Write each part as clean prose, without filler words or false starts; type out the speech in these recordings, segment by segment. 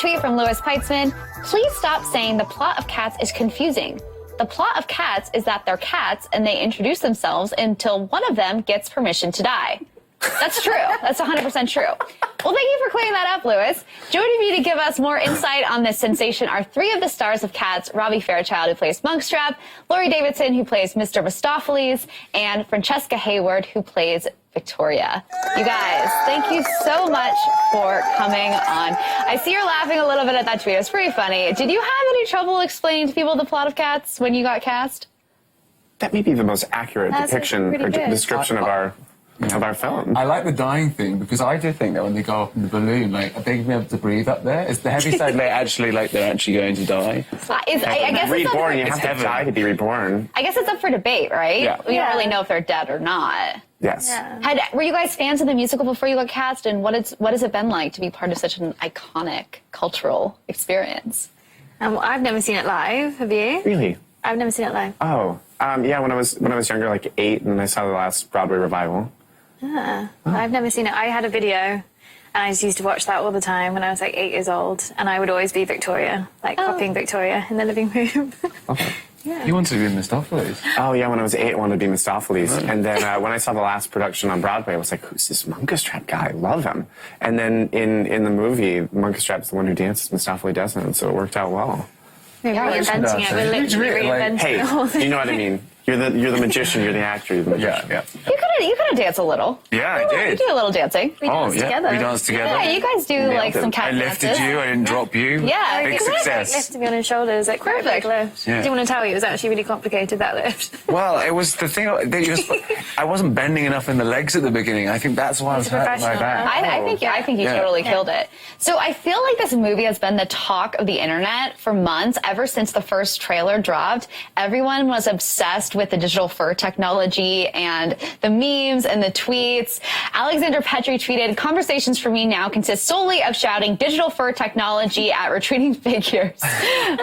tweet from Louis Peitzman. Please stop saying the plot of Cats is confusing. The plot of Cats is that they're cats and they introduce themselves until one of them gets permission to die. That's true. That's 100% true. Well, thank you for clearing that up, Louis. Joining me to give us more insight on this sensation are three of the stars of Cats: Robbie Fairchild, who plays Monkstrap, Laurie Davidson, who plays Mr. Mistopheles, and Francesca Hayward, who plays Victoria. You guys, thank you so much for coming on. I see you're laughing a little bit at that tweet. It's pretty funny. Did you have any trouble explaining to people the plot of Cats when you got cast? That may be the most accurate depiction or description of our film. I like the dying thing because I do think that when they go up in the balloon, like, are they going to be able to breathe up there? Is the heavy side they're actually going to die? I guess reborn, you have to die to be reborn. I guess it's up for debate, right? Yeah. We don't really know if they're dead or not. Yes. Yeah. Were you guys fans of the musical before you got cast, and what has it been like to be part of such an iconic cultural experience? I've never seen it live. Have you? Really? I've never seen it live. Oh, yeah. When I was younger, like 8, and I saw the last Broadway revival. Yeah. I've never seen it. I had a video, and I just used to watch that all the time when I was like 8 years old, and I would always be Victoria, like copying Victoria in the living room. Okay. Yeah. You wanted to be Mistopheles. Oh, yeah, when I was 8, I wanted to be Mistopheles. Right. And then when I saw the last production on Broadway, I was like, who's this Monkstrap guy? I love him. And then in the movie, Monkstrap's the one who dances, Mistopheles doesn't, so it worked out well. We're reinventing it. We're literally reinventing it. Hey, you know what I mean. You're the magician, you're the actor, you're the magician. Yeah. You could have danced a little. Yeah, I did. You do a little dancing. We danced together. We danced together. Yeah, you guys do like some cat I lifted dances. you, I didn't drop you. Yeah. Big success. Lifted me on his shoulders, like quite a big lift. Yeah. I didn't want to tell you, it was actually really complicated, that lift. Well, it was the thing that I wasn't bending enough in the legs at the beginning. I think that's why I was hurting my back. I think you totally killed it. So I feel like this movie has been the talk of the internet for months, ever since the first trailer dropped. Everyone was obsessed with the digital fur technology and the memes and the tweets. Alexander Petrie tweeted, "Conversations for me now consist solely of shouting digital fur technology at retreating figures,"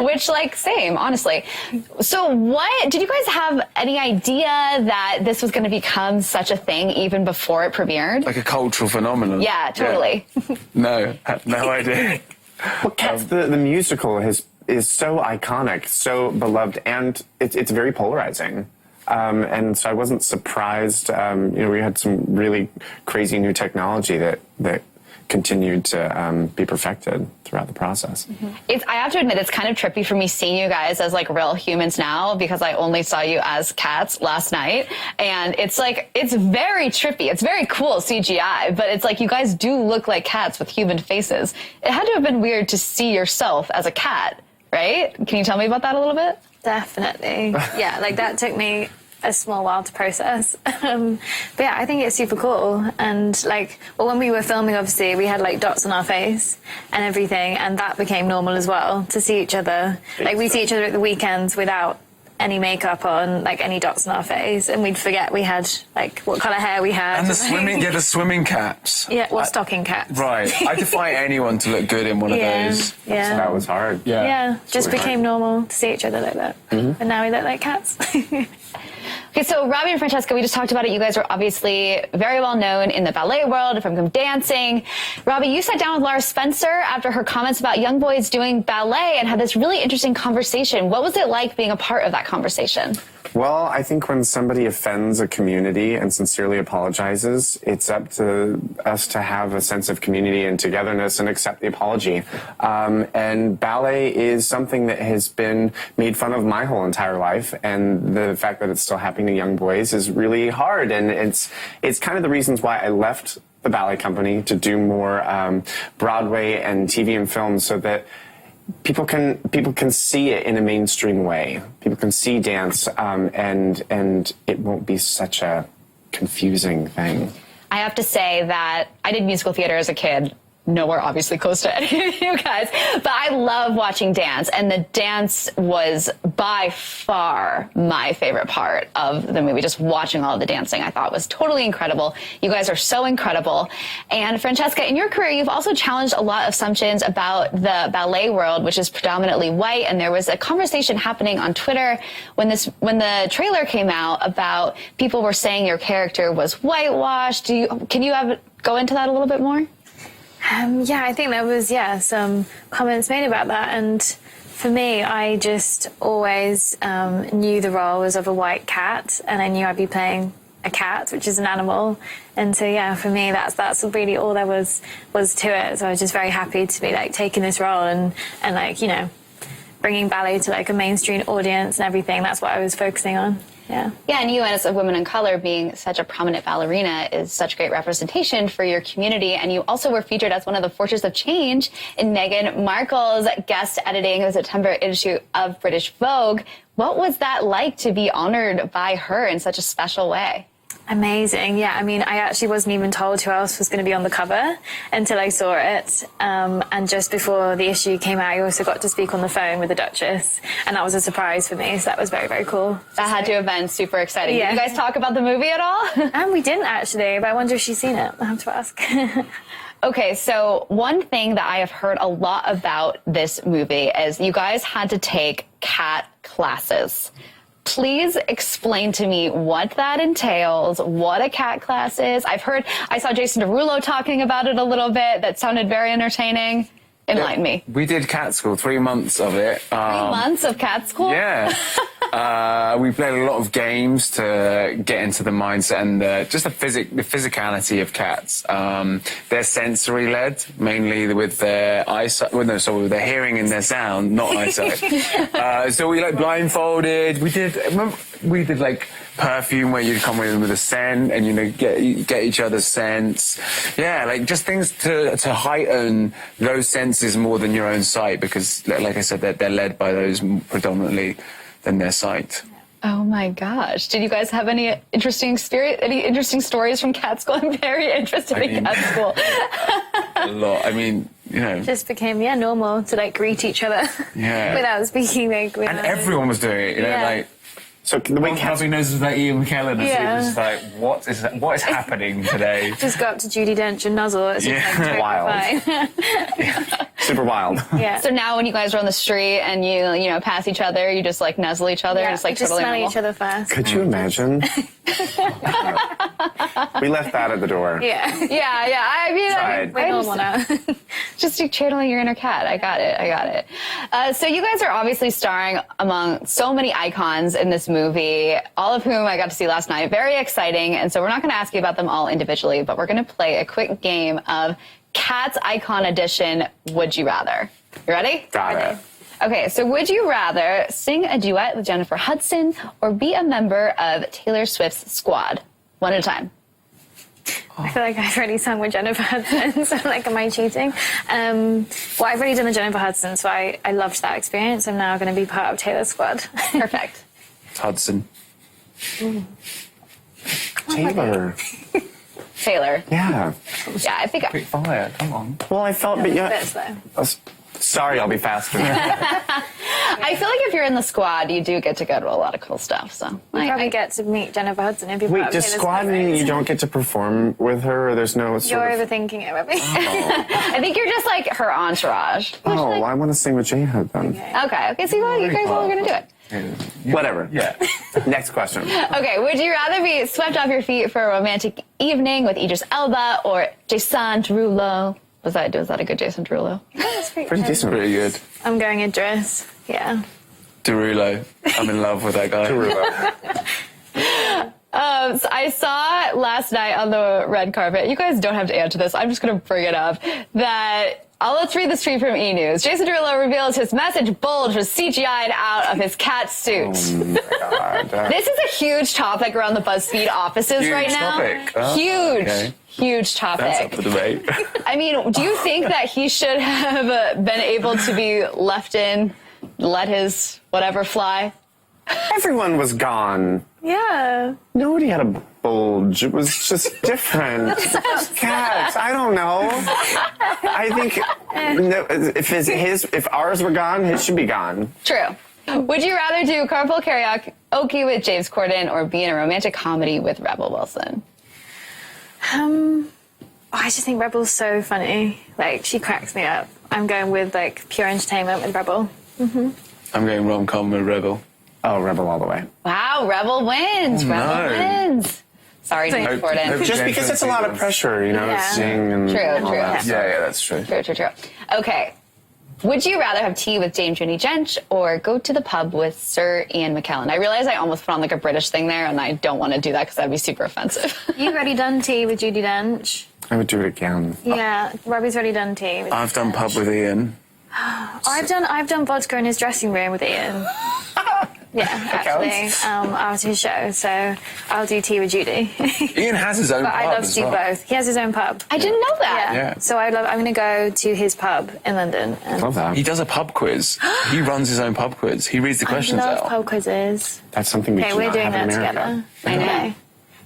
which, like, same, honestly. So what, did you guys have any idea that this was going to become such a thing even before it premiered? Like a cultural phenomenon. Yeah, totally. Yeah. No, had no idea. Well, Cats, the musical is so iconic, so beloved, and it's very polarizing. And so I wasn't surprised. We had some really crazy new technology that continued to be perfected throughout the process. Mm-hmm. I have to admit, it's kind of trippy for me seeing you guys as like real humans now, because I only saw you as cats last night. And it's like, it's very trippy. It's very cool CGI, but it's like you guys do look like cats with human faces. It had to have been weird to see yourself as a cat, right? Can you tell me about that a little bit? Definitely. Yeah, like that took me a small while to process. But yeah, I think it's super cool. And like, well, when we were filming, obviously, we had like dots on our face and everything, and that became normal as well, to see each other. Like, we see each other at the weekends without any makeup on, like any dots on our face, and we'd forget we had, like, what colour hair we had. And the swimming caps. Yeah, well, stocking caps. Right. I defy anyone to look good in one of those. Yeah. That was hard. Yeah, just became normal to see each other like that. And now we look like cats. Okay, so Robbie and Francesca, we just talked about it. You guys are obviously very well known in the ballet world from dancing. Robbie, you sat down with Laura Spencer after her comments about young boys doing ballet and had this really interesting conversation. What was it like being a part of that conversation? Well, I think when somebody offends a community and sincerely apologizes, it's up to us to have a sense of community and togetherness and accept the apology. And ballet is something that has been made fun of my whole entire life, and the fact that it's still happening to young boys is really hard. And it's kind of the reasons why I left the ballet company to do more Broadway and TV and film, so that people can see it in a mainstream way. People can see dance, and it won't be such a confusing thing. I have to say that I did musical theater as a kid. Nowhere obviously close to any of you guys, but I love watching dance, and the dance was by far my favorite part of the movie. Just watching all of the dancing, I thought was totally incredible. You guys are so incredible. And Francesca, in your career, you've also challenged a lot of assumptions about the ballet world, which is predominantly white. And there was a conversation happening on Twitter when the trailer came out about people were saying your character was whitewashed. Can you go into that a little bit more? Yeah, I think there was, some comments made about that. And for me, I just always knew the role was of a white cat, and I knew I'd be playing a cat, which is an animal. And so, for me, that's really all there was to it. So I was just very happy to be, like, taking this role and like, you know, bringing ballet to, like, a mainstream audience and everything. That's what I was focusing on. Yeah, and you as a woman in color being such a prominent ballerina is such great representation for your community. And you also were featured as one of the forces of change in Meghan Markle's guest editing of the September issue of British Vogue. What was that like to be honored by her in such a special way? Amazing. Yeah, I mean, I actually wasn't even told who else was going to be on the cover until I saw it. And just before the issue came out, I also got to speak on the phone with the Duchess. And that was a surprise for me. So that was very, very cool. That had to have been super exciting. Yeah. Did you guys talk about the movie at all? We didn't, actually. But I wonder if she's seen it. I'll have to ask. Okay, so one thing that I have heard a lot about this movie is you guys had to take cat classes. Please explain to me what that entails, what a cat class is. I saw Jason Derulo talking about it a little bit. That sounded very entertaining. Enlighten me. We did cat school, 3 months of it. 3 months of cat school? Yeah. We played a lot of games to get into the mindset and just the physicality of cats. They're sensory led, mainly with their eyesight. Well, no, so with their hearing and their sound, not eyesight. So we like blindfolded. We did like perfume where you'd come in with a scent and, you know, get each other's scents. Yeah, like just things to heighten those senses more than your own sight, because like I said, they're led by those predominantly than their sight. Oh my gosh. Did you guys have any interesting stories from cat school? I'm very interested in cat school. A lot. I mean, you know. Just became, normal to like greet each other. Yeah. Without speaking, like, and everyone was doing it, you know, like. So the way Cats knows was like Ian McKellen, it was like, what is happening today? Just go up to JUDI, DENCH and nuzzle. It's just like wild. Super wild. Yeah. So now when you guys are on the street and you pass each other, you just like nuzzle each other, just like just totally smell normal. each other first. Could you imagine? We left that at the door. Yeah. I mean, we're normal now. Just channeling your inner cat. I got it. So you guys are obviously starring among so many icons in this movie, all of whom I got to see last night. Very exciting. And so we're not going to ask you about them all individually, but we're going to play a quick game of Cats Icon Edition, Would You Rather. You ready? Got it. Okay, so would you rather sing a duet with Jennifer Hudson or be a member of Taylor Swift's squad? One at a time. I feel like I've already sung with Jennifer Hudson, so like, am I cheating? Well, I've already done the Jennifer Hudson, so I loved that experience. I'm now going to be part of Taylor's squad. Perfect. Hudson. Taylor. Taylor. Yeah. Yeah, I think. Quick fire, come on. Well, I felt, but yeah. Bits, though. Sorry, I'll be faster. I feel like if you're in the squad, you do get to go to a lot of cool stuff. So You probably get to meet Jennifer Hudson if you're Wait, part of does Taylor's squad squad, mean right? you don't get to perform with her, or there's no You're sort of... overthinking it, Robbie. I think you're just like her entourage. Oh, I want to sing with J-Hud then. Okay. So you guys all are going to do it. Whatever. Yeah. Next question. Okay, would you rather be swept off your feet for a romantic evening with Idris Elba or Jason Derulo? Was that a good Jason Derulo? That's Pretty decent. Pretty good. I'm going Idris. Yeah. Derulo. I'm in love with that guy. So I saw last night on the red carpet, you guys don't have to answer this, I'm just going to bring it up, that, let's read this tweet from E! News. Jason Derulo reveals his message bulge was CGI'd out of his cat suit. Oh my God. This is a huge topic around the BuzzFeed offices Huge right now. topic. Oh, Huge. okay. Huge topic. That's up for debate. I mean, do you think that he should have been able to be left in, let his whatever fly? Everyone was gone. Yeah. Nobody had a bulge. It was just different. Cats. I don't know. I think if ours were gone, his should be gone. True. Would you rather do carpool karaoke with James Corden or be in a romantic comedy with Rebel Wilson? I just think Rebel's so funny. Like, she cracks me up. I'm going with like pure entertainment with Rebel. I'm going rom-com with Rebel. Oh, Rebel all the way. Wow, Rebel wins. Rebel wins. Sorry, James Hope- Corden. hope- Just because it's a lot of pressure, you know, Yeah. sing and True, all true. that. Yeah, that's true. True. Okay. Would you rather have tea with Dame Judi Dench or go to the pub with Sir Ian McKellen? I realize I almost put on like a British thing there, and I don't want to do that because that'd be super offensive. You've already done tea with Judi Dench. I would do it again. Yeah, Robbie's already done tea. With I've done pub with Ian. I've done vodka in his dressing room with Ian. Yeah, actually, after his show. So I'll do tea with Judy. Ian has his own But pub I love as to do well. both. He has his own pub. I didn't know that. Yeah. So I'm going to go to his pub in London. And Love that. He does a pub quiz. He runs his own pub quiz. He reads the I questions love out. pub quizzes. That's something we Okay, do we're not doing have in that America. together. I know. Okay.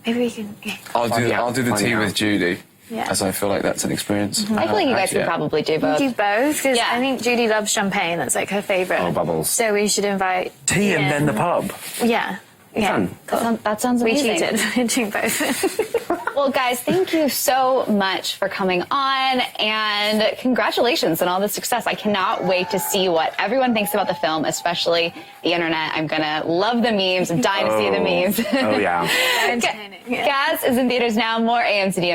Maybe we can. Yeah. I'll do the Fun tea out. with Judy, Yeah. as I feel like that's an experience. I feel like you guys Actually, could probably do We both. do both because Yeah. I think Judy loves champagne. That's like her favorite. Oh, bubbles. So we should invite tea and Ian. then the pub. Yeah. Yeah. Fun. Cool. That sounds We amazing. cheated. We're doing both. Well, guys, thank you so much for coming on, and congratulations on all the success. I cannot wait to see what everyone thinks about the film, especially the internet. I'm gonna love the memes. I'm dying to see the memes. Oh, yeah. Entertaining. Yeah. Cats is in theaters now. More AMCD